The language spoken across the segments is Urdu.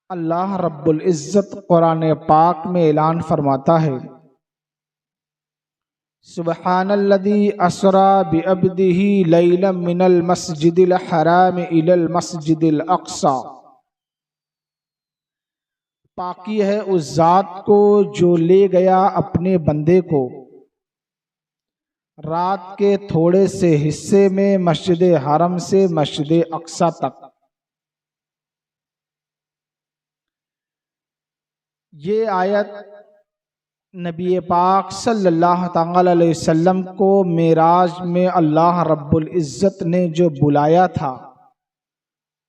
اللہ رب العزت قرآن پاک میں اعلان فرماتا ہے، سبحان الذی اسری بعبدہ لیلا من المسجد الحرام الی المسجد الاقصی۔ پاکی ہے اس ذات کو جو لے گیا اپنے بندے کو رات کے تھوڑے سے حصے میں مسجد حرم سے مسجد اقصی تک۔ یہ آیت نبی پاک صلی اللہ تعالی علیہ وسلم کو معراج میں اللہ رب العزت نے جو بلایا تھا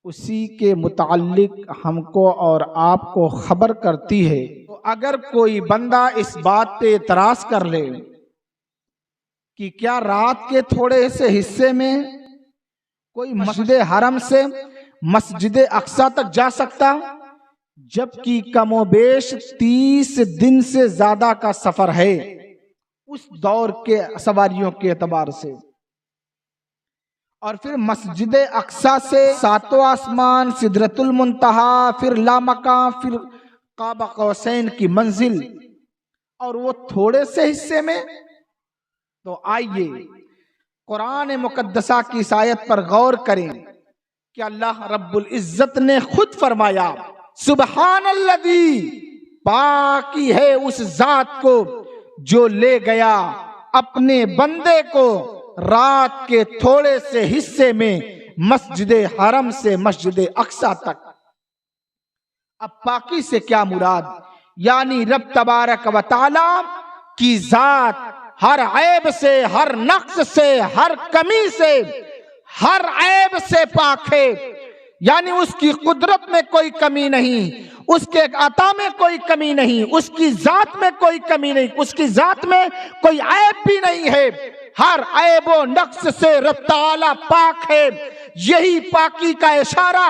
اسی کے متعلق ہم کو اور آپ کو خبر کرتی ہے۔ تو اگر کوئی بندہ اس بات پہ اعتراض کر لے کہ کیا رات کے تھوڑے سے حصے میں کوئی مسجد حرم سے مسجد اقصی تک جا سکتا، جبکہ کم و بیش 30 دن سے زیادہ کا سفر ہے اس دور کے سواریوں کے اعتبار سے، اور پھر مسجد اقصی سے 7واں آسمان، سدرۃ المنتہا، پھر لامکان، پھر قاب قوسین کی منزل، اور وہ تھوڑے سے حصے میں۔ تو آئیے قرآن مقدسہ کی اس آیت پر غور کریں کہ اللہ رب العزت نے خود فرمایا، سبحان الذی، پاکی ہے اس ذات کو جو لے گیا اپنے بندے کو رات کے تھوڑے سے حصے میں مسجد حرم سے مسجد اقصی تک۔ اب پاکی سے کیا مراد؟ یعنی رب تبارک و تعالی کی ذات ہر عیب سے، ہر نقص سے، ہر کمی سے، ہر عیب سے پاک ہے، یعنی اس کی قدرت میں کوئی کمی نہیں، اس کے عطا میں کوئی کمی نہیں، اس کی ذات میں کوئی کمی نہیں، اس کی ذات میں کوئی عیب بھی نہیں ہے، ہر عیب و نقص سے رب تعالی پاک ہے۔ یہی پاکی کا اشارہ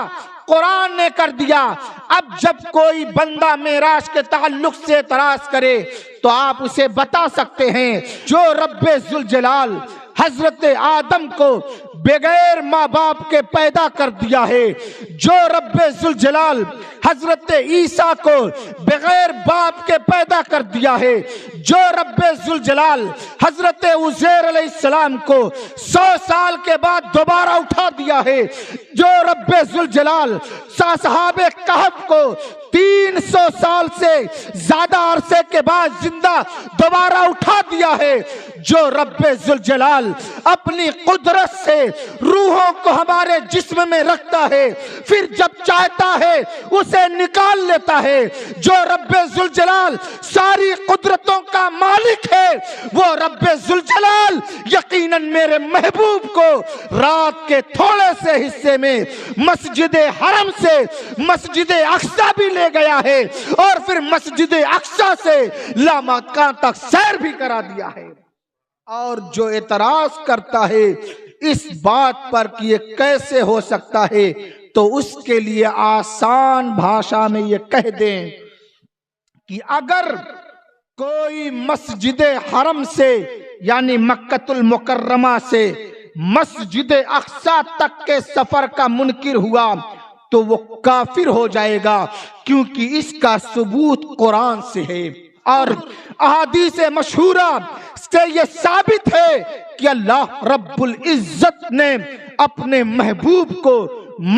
قرآن نے کر دیا۔ اب جب کوئی بندہ معراج کے تعلق سے اعتراض کرے تو آپ اسے بتا سکتے ہیں، جو رب ذوالجلال حضرت آدم کو بغیر ماں باپ کے پیدا کر دیا ہے، جو رب ذوالجلال حضرت عیسیٰ کو بغیر باپ کے پیدا کر دیا ہے، جو رب ذوالجلال حضرت عزیر علیہ السلام کو 100 سال کے بعد دوبارہ اٹھا دیا ہے، جو رب ذوالجلال اصحاب کہف کو 300 سال سے زیادہ عرصے کے بعد زندہ دوبارہ اٹھا دیا ہے، جو رب ذوالجلال اپنی قدرت سے روحوں کو ہمارے جسم میں رکھتا ہے، پھر جب چاہتا ہے اسے نکال لیتا ہے، جو رب ذوالجلال ساری قدرتوں کا مالک ہے، وہ رب ذوالجلال یقیناً میرے محبوب کو رات کے تھوڑے سے حصے میں مسجد حرم سے مسجد اقصی بھی لے گیا ہے، اور پھر مسجد اقصی سے لامکان تک سیر بھی کرا دیا ہے۔ اور جو اعتراض کرتا ہے اس بات پر کہ یہ کیسے ہو سکتا ہے، تو اس کے لیے آسان بھاشا میں یہ کہہ دیں کہ اگر کوئی مسجد حرم سے یعنی مکہ المکرمہ سے مسجد اقصی تک کے سفر کا منکر ہوا تو وہ کافر ہو جائے گا، کیونکہ اس کا ثبوت قرآن سے ہے، اور احادیث مشہورہ سے یہ ثابت ہے کہ اللہ رب العزت نے اپنے محبوب کو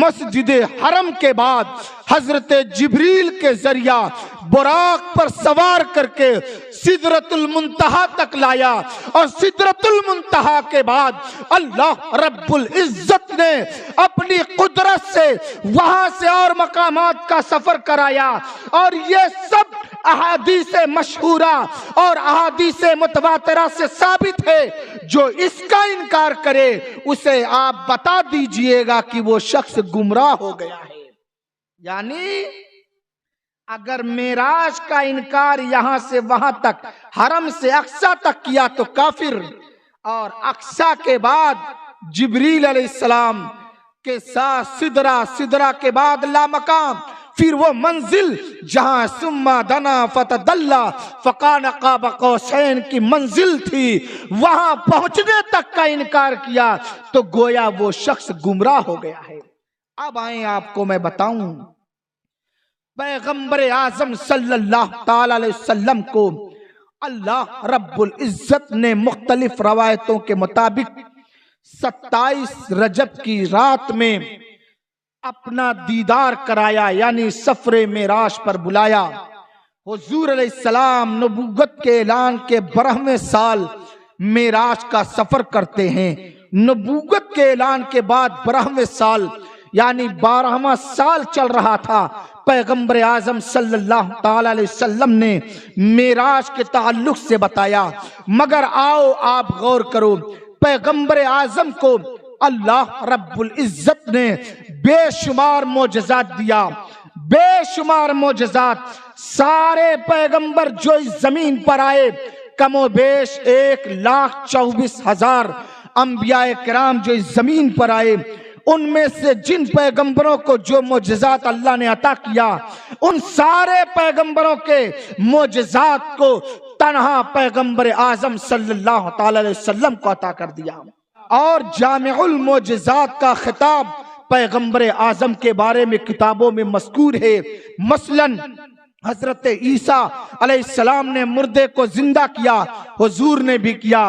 مسجد حرم کے بعد حضرت جبریل کے ذریعہ براق پر سوار کر کے سدرۃ المنتہا تک لایا، اور سدرۃ المنتہا کے بعد اللہ رب العزت نے اپنی قدرت سے وہاں سے اور مقامات کا سفر کرایا، اور یہ سب احادیث مشہورہ اور احادیث متواترہ سے ثابت ہے۔ جو اس کا انکار کرے اسے آپ بتا دیجئے گا کہ وہ شخص گمراہ ہو گیا ہے۔ یعنی اگر معراج کا انکار یہاں سے وہاں تک حرم سے اقصی تک کیا تو کافر، اور اقصی کے بعد جبریل علیہ السلام کے ساتھ سدرہ کے بعد لامکان، پھر وہ منزل جہاں ثم دنا فتدلی فکان قاب قوسین کی منزل تھی، وہاں پہنچنے تک کا انکار کیا تو گویا وہ شخص گمراہ ہو گیا ہے۔ اب آئیں آپ کو میں بتاؤں پیغمبر اعظم صلی اللہ تعالی علیہ وسلم کو اللہ رب العزت نے مختلف روایتوں کے مطابق 27 رجب کی رات میں اپنا دیدار کرایا، یعنی سفر معراج پر بلایا۔ حضور علیہ السلام نبوت کے اعلان کے 12ویں سال معراج کا سفر کرتے ہیں۔ نبوت کے اعلان کے بعد 12ویں سال یعنی 12واں سال چل رہا تھا، پیغمبر اعظم صلی اللہ تعالی علیہ وسلم نے معراج کے تعلق سے بتایا۔ مگر آؤ آپ غور کرو، پیغمبر اعظم کو اللہ رب العزت نے بے شمار معجزات دیا، بے شمار معجزات۔ سارے پیغمبر جو اس زمین پر آئے کم و بیش 1,24,000 انبیاء کرام جو اس زمین پر آئے، ان میں سے جن پیغمبروں کو جو معجزات اللہ نے عطا کیا، ان سارے پیغمبروں کے معجزات کو تنہا پیغمبر اعظم صلی اللہ تعالی علیہ وسلم کو عطا کر دیا۔ اور جامع المعجزات کا خطاب پیغمبر اعظم کے بارے میں کتابوں میں مذکور ہے۔ مثلاً حضرت عیسیٰ علیہ السلام نے مردے کو زندہ کیا، حضور نے بھی کیا۔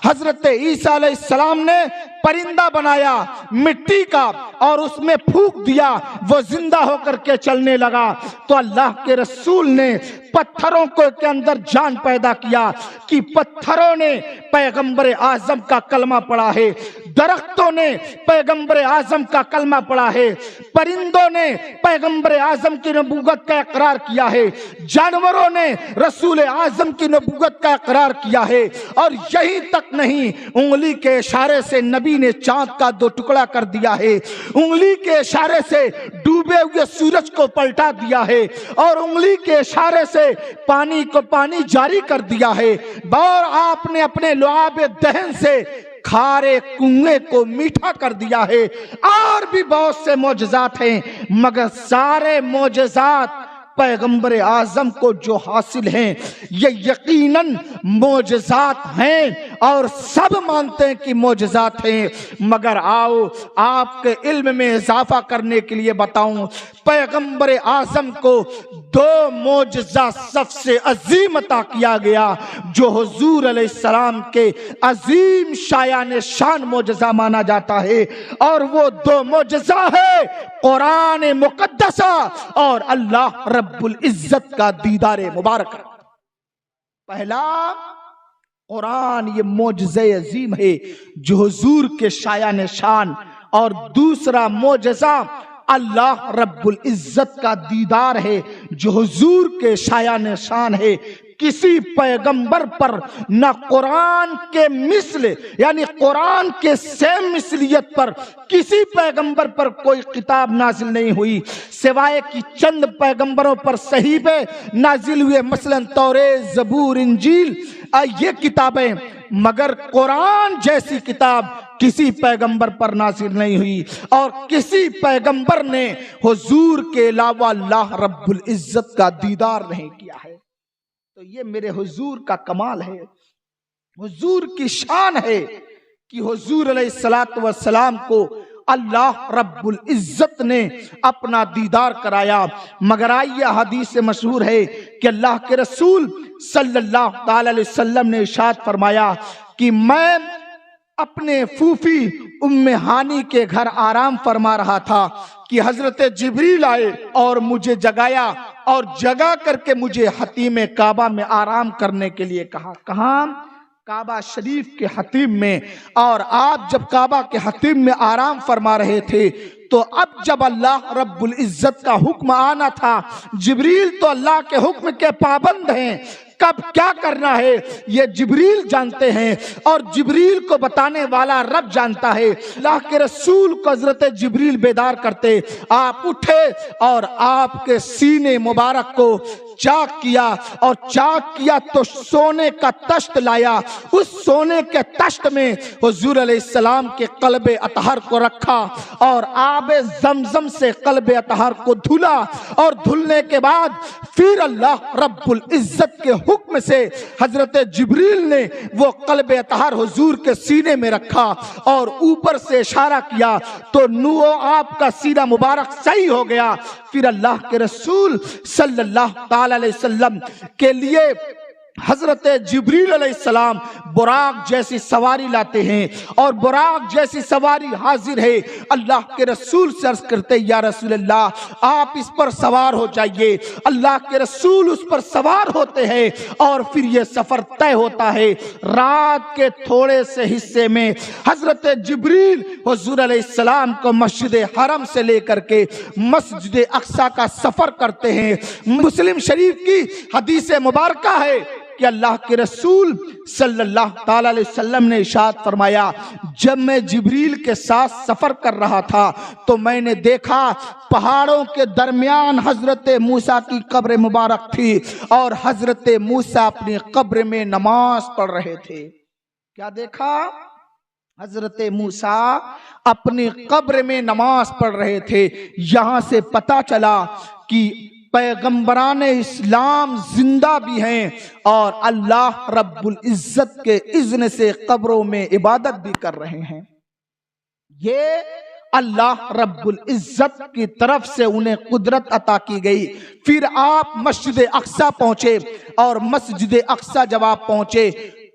حضرت عیسیٰ علیہ السلام نے پرندہ بنایا مٹی کا اور اس میں پھونک دیا، وہ زندہ ہو کر کے چلنے لگا۔ تو اللہ کے رسول نے پتھروں کو کے اندر جان پیدا کیا کہ پتھروں نے پیغمبر اعظم کا کلمہ پڑھا ہے، درختوں نے پیغمبر اعظم کا کلمہ پڑھا ہے، پرندوں نے پیغمبر اعظم کی نبوت کا اقرار کیا ہے، جانوروں نے رسول اعظم کی نبوت کا اقرار کیا ہے۔ اور یہی تک نہیں، انگلی کے اشارے سے نبی نے چاند کا 2 ٹکڑا کر دیا ہے، انگلی کے اشارے سے ڈوبے ہوئے سورج کو پلٹا دیا ہے، اور انگلی کے اشارے سے پانی کو پانی جاری کر دیا ہے، اور آپ نے اپنے لعاب دہن سے کھارے کنویں کو میٹھا کر دیا ہے۔ اور بھی بہت سے معجزات ہیں، مگر سارے معجزات پیغمبر اعظم کو جو حاصل ہیں یہ یقیناً معجزات ہیں، اور سب مانتے ہیں کہ معجزات ہیں۔ مگر آؤ آپ کے علم میں اضافہ کرنے کے لیے بتاؤں، پیغمبر اعظم کو 2 معجزہ سب سے عظیم عطا کیا گیا، جو حضور علیہ السلام کے عظیم شایان شان معجزہ مانا جاتا ہے، اور وہ 2 معجزہ ہے قرآن مقدسہ اور اللہ رب العزت کا دیدار مبارک۔ پہلا قرآن، یہ معجزہ عظیم ہے جو حضور کے شایان شان، اور دوسرا معجزہ اللہ رب العزت کا دیدار ہے جو حضور کے شایان شان ہے۔ کسی پیغمبر پر نہ قرآن کے مثل یعنی قرآن کے سیم مثلیت پر کسی پیغمبر پر کوئی کتاب نازل نہیں ہوئی، سوائے کہ چند پیغمبروں پر صحیفے نازل ہوئے، مثلا توریت، زبور، انجیل، یہ کتابیں، مگر قرآن جیسی کتاب کسی پیغمبر پر نازل نہیں ہوئی، اور کسی پیغمبر نے حضور کے علاوہ اللہ رب العزت کا دیدار نہیں کیا ہے۔ تو یہ میرے حضور کا کمال ہے، حضور کی شان ہے کہ حضور علیہ السلام کو اللہ رب العزت نے اپنا دیدار کرایا۔ مگر آئیے حدیث مشہور ہے کہ اللہ کے رسول صلی اللہ تعالی علیہ وسلم نے ارشاد فرمایا کہ میں اپنے پھوپھی ام ہانی کے گھر آرام فرما رہا تھا کہ حضرت جبریل آئے اور مجھے جگایا، اور جگا کر کے مجھے حتیم کعبہ میں آرام کرنے کے لیے کہا۔ کہاں؟ کعبہ شریف کے حتیم میں۔ اور آپ جب کعبہ کے حتیم میں آرام فرما رہے تھے تو اب جب اللہ رب العزت کا حکم آنا تھا، جبریل تو اللہ کے حکم کے پابند ہیں، کب کیا کرنا ہے یہ جبریل جانتے ہیں، اور جبریل کو بتانے والا رب جانتا ہے۔ اللہ کے رسول کو حضرت جبریل بیدار کرتے، آپ اٹھے اور آپ کے سینے مبارک کو چاک کیا، اور چاک کیا تو سونے کا تشت لایا، اس سونے کے تشت میں حضور علیہ السلام کے قلب اطہر کو رکھا، اور آب زمزم سے قلب اطہر کو دھلا، اور دھلنے کے بعد پھر اللہ رب العزت کے حکم سے حضرت جبریل نے وہ قلب اطہر حضور کے سینے میں رکھا اور اوپر سے اشارہ کیا تو نو آپ کا سینہ مبارک صحیح ہو گیا۔ پھر اللہ کے رسول صلی اللہ تعالی علیہ وسلم کے لیے حضرت جبریل علیہ السلام براق جیسی سواری لاتے ہیں اور براق جیسی سواری حاضر ہے۔ اللہ کے رسول سے عرض کرتے یا رسول اللہ آپ اس پر سوار ہو جائیے۔ اللہ کے رسول اس پر سوار ہوتے ہیں اور پھر یہ سفر طے ہوتا ہے۔ رات کے تھوڑے سے حصے میں حضرت جبریل حضور علیہ السلام کو مسجد حرم سے لے کر کے مسجد اقصی کا سفر کرتے ہیں۔ مسلم شریف کی حدیث مبارکہ ہے کہ اللہ کے رسول صلی اللہ تعالی علیہ وسلم نے ارشاد فرمایا جب میں جبریل کے ساتھ سفر کر رہا تھا تو میں نے دیکھا پہاڑوں کے درمیان حضرت موسیٰ کی قبر مبارک تھی اور حضرت موسیٰ اپنی قبر میں نماز پڑھ رہے تھے۔ کیا دیکھا؟ حضرت موسیٰ اپنی قبر میں نماز پڑھ رہے تھے۔ یہاں سے پتہ چلا کہ پیغمبران اسلام زندہ بھی ہیں اور اللہ رب العزت کے اذن سے قبروں میں عبادت بھی کر رہے ہیں۔ یہ اللہ رب العزت کی طرف سے انہیں قدرت عطا کی گئی۔ پھر آپ مسجد اقصی پہنچے اور مسجد اقصی جب آپ پہنچے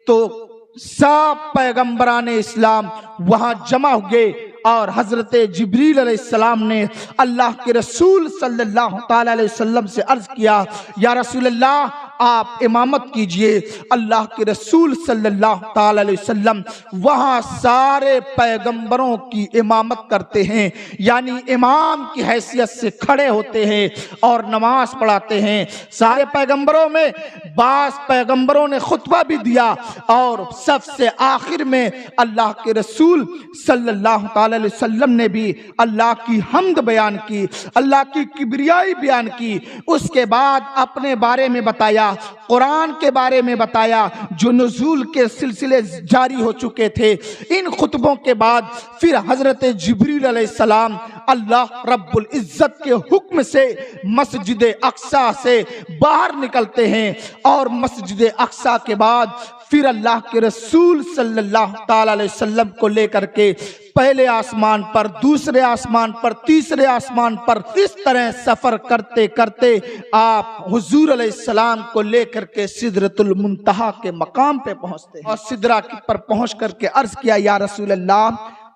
تو سب پیغمبران اسلام وہاں جمع ہوئے اور حضرت جبریل علیہ السلام نے اللہ کے رسول صلی اللہ تعالی علیہ وسلم سے عرض کیا یا رسول اللہ آپ امامت کیجئے۔ اللہ کے رسول صلی اللہ تعالی علیہ وسلم وہاں سارے پیغمبروں کی امامت کرتے ہیں، یعنی امام کی حیثیت سے کھڑے ہوتے ہیں اور نماز پڑھاتے ہیں۔ سارے پیغمبروں میں بعض پیغمبروں نے خطبہ بھی دیا اور سب سے آخر میں اللہ کے رسول صلی اللہ تعالی علیہ وسلم نے بھی اللہ کی حمد بیان کی، اللہ کی کبریائی بیان کی۔ اس کے بعد اپنے بارے میں بتایا، قرآن کے بارے میں بتایا جو نزول کے سلسلے جاری ہو چکے تھے۔ ان خطبوں کے بعد پھر حضرت جبریل علیہ السلام اللہ رب العزت کے حکم سے مسجد اقصی سے باہر نکلتے ہیں اور مسجد اقصی کے بعد پھر اللہ کے رسول صلی اللہ تعالی علیہ وسلم کو لے کر کے پہلے آسمان پر، دوسرے آسمان پر، تیسرے آسمان پر، اس طرح سفر کرتے کرتے آپ حضور علیہ السلام کو لے کر کے سدرۃ المنتہا کے مقام پہ پہنچتے ہیں اور سدرہ پر پہنچ کر کے عرض کیا یا رسول اللہ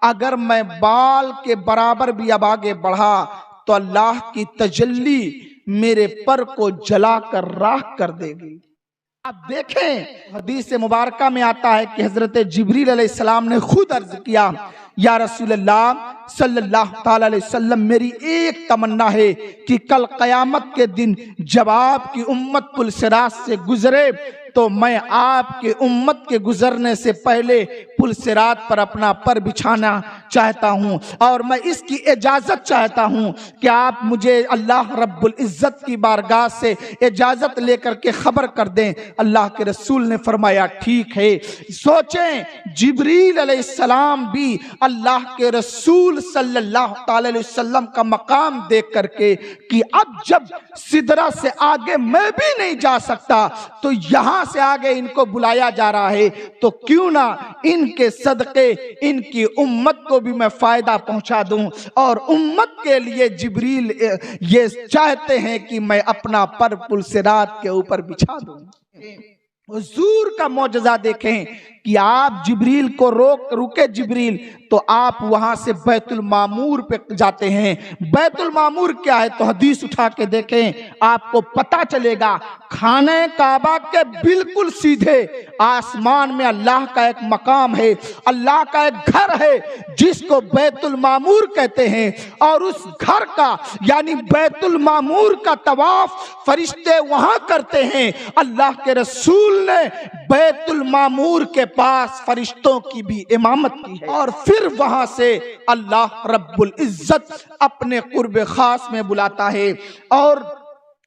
اگر میں بال کے برابر بھی اب آگے بڑھا تو اللہ کی تجلی میرے پر کو جلا کر راکھ کر دے گی۔ اب دیکھیں حدیث مبارکہ میں آتا ہے کہ حضرت جبریل علیہ السلام نے خود عرض کیا یا رسول اللہ صلی اللہ تعالی علیہ وسلم میری ایک تمنا ہے کہ کل قیامت کے دن جب آپ کی امت پل صراط سے گزرے تو میں آپ کے امت کے گزرنے سے پہلے پل صراط پر اپنا پر بچھانا چاہتا ہوں اور میں اس کی اجازت چاہتا ہوں کہ آپ مجھے اللہ رب العزت کی بارگاہ سے اجازت لے کر کے خبر کر دیں۔ اللہ کے رسول نے فرمایا ٹھیک ہے۔ سوچیں جبریل علیہ السلام بھی اللہ کے رسول صلی اللہ تعالی علیہ وسلم کا مقام دیکھ کر کے کہ اب جب سدرہ سے آگے میں بھی نہیں جا سکتا تو یہاں سے آگے ان کو بلایا جا رہا ہے تو کیوں نہ ان کے صدقے ان کی امت کو بھی میں فائدہ پہنچا دوں، اور امت کے لیے جبریل یہ چاہتے ہیں کہ میں اپنا پر پل صراط کے اوپر بچھا دوں۔ حضور کا معجزہ دیکھیں کہ آپ جبریل کو رکے جبریل تو آپ وہاں سے بیت المعمور پہ جاتے ہیں۔ بیت المعمور کیا ہے تو حدیث اٹھا کے دیکھیں آپ کو پتہ چلے گا خانہ کعبہ کے بالکل سیدھے آسمان میں اللہ کا ایک مقام ہے، اللہ کا ایک گھر ہے جس کو بیت المعمور کہتے ہیں، اور اس گھر کا یعنی بیت المعمور کا طواف فرشتے وہاں کرتے ہیں۔ اللہ کے رسول نے بیت المعمور کے پاس فرشتوں کی بھی امامت کی ہے، اور پھر وہاں سے اللہ رب العزت اپنے قرب خاص میں بلاتا ہے، اور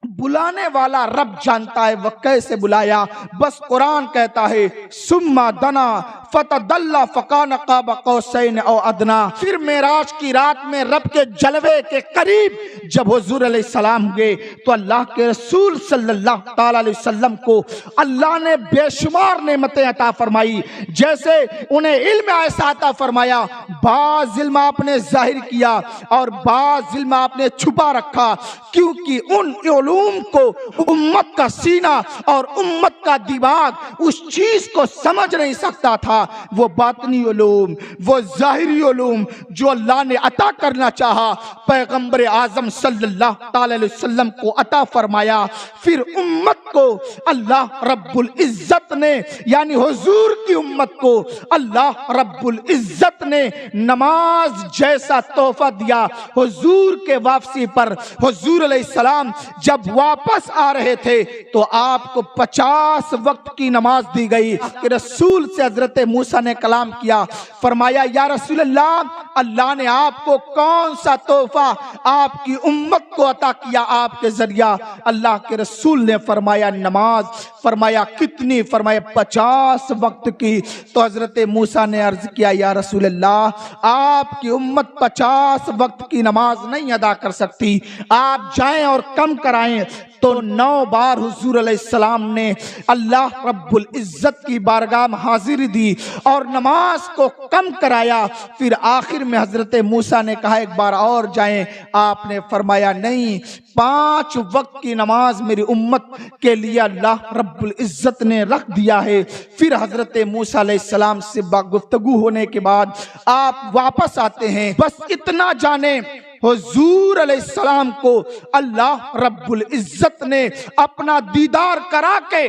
بلانے والا رب جانتا ہے وہ کیسے بلایا۔ بس قرآن کہتا ہے ثم دنا فتدلى فكان قاب قوسين او ادنى. پھر معراج کی رات میں رب کے جلوے کے قریب جب حضور علیہ السلام گئے تو اللہ کے رسول صلی اللہ تعالی علیہ وسلم کو اللہ نے بے شمار نعمتیں عطا فرمائی. جیسے انہیں علم ایسا عطا فرمایا، بعض علم آپ نے ظاہر کیا اور بعض علم آپ نے چھپا رکھا، کیونکہ ان علوم کو امت کا سینہ اور امت کا دماغ اس چیز کو سمجھ نہیں سکتا تھا. وہ باطنی علوم، وہ ظاہری علوم جو اللہ نے عطا کرنا چاہا پیغمبر اعظم صلی اللہ تعالی علیہ وسلم کو عطا فرمایا. پھر امت کو اللہ رب العزت نے، یعنی حضور کی امت کو اللہ رب العزت نے نماز جیسا تحفہ دیا. حضور کے واپسی پر حضور علیہ السلام جب واپس آ رہے تھے تو آپ کو 50 وقت کی نماز دی گئی. رسول سے حضرت موسیٰ نے کلام کیا، فرمایا یا رسول اللہ، اللہ نے آپ کو کون سا تحفہ آپ کی امت کو عطا کیا آپ کے ذریعہ؟ اللہ کے رسول نے فرمایا نماز. فرمایا کتنی؟ فرمایا 50 وقت کی. تو حضرت موسیٰ نے عرض کیا یا رسول اللہ، آپ کی امت 50 وقت کی نماز نہیں ادا کر سکتی، آپ جائیں اور کم کرائیں. تو 9 بار حضور علیہ السلام نے اللہ رب العزت کی بارگاہ میں حاضری دی اور نماز کو کم کرایا. پھر آخر میں حضرت موسیٰ نے کہا ایک بار اور جائیں. آپ نے فرمایا نہیں، 5 وقت کی نماز میری امت کے لیے اللہ رب العزت نے رکھ دیا ہے. پھر حضرت موسیٰ علیہ السلام سے گفتگو ہونے کے بعد آپ واپس آتے ہیں. بس اتنا جانیں، حضور علیہ السلام کو اللہ رب العزت نے اپنا دیدار کرا کے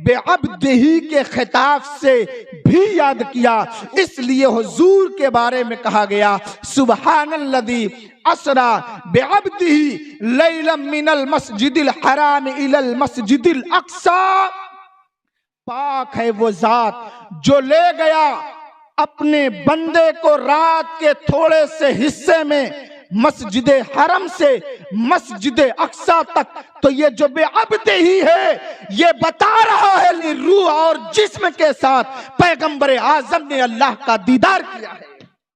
بے عبدہی کے خطاب سے بھی یاد کیا. اس لیے حضور کے بارے میں کہا گیا سبحان الذی اسرا بعبدہ لیلا من المسجد الحرام الی المسجد الاقصی. پاک ہے وہ ذات جو لے گیا اپنے بندے کو رات کے تھوڑے سے حصے میں مسجد حرم سے مسجد اقصی تک. تو یہ جو بے عبد ہی ہے یہ بتا رہا ہے روح اور جسم کے ساتھ پیغمبر اعظم نے اللہ کا دیدار کیا ہے.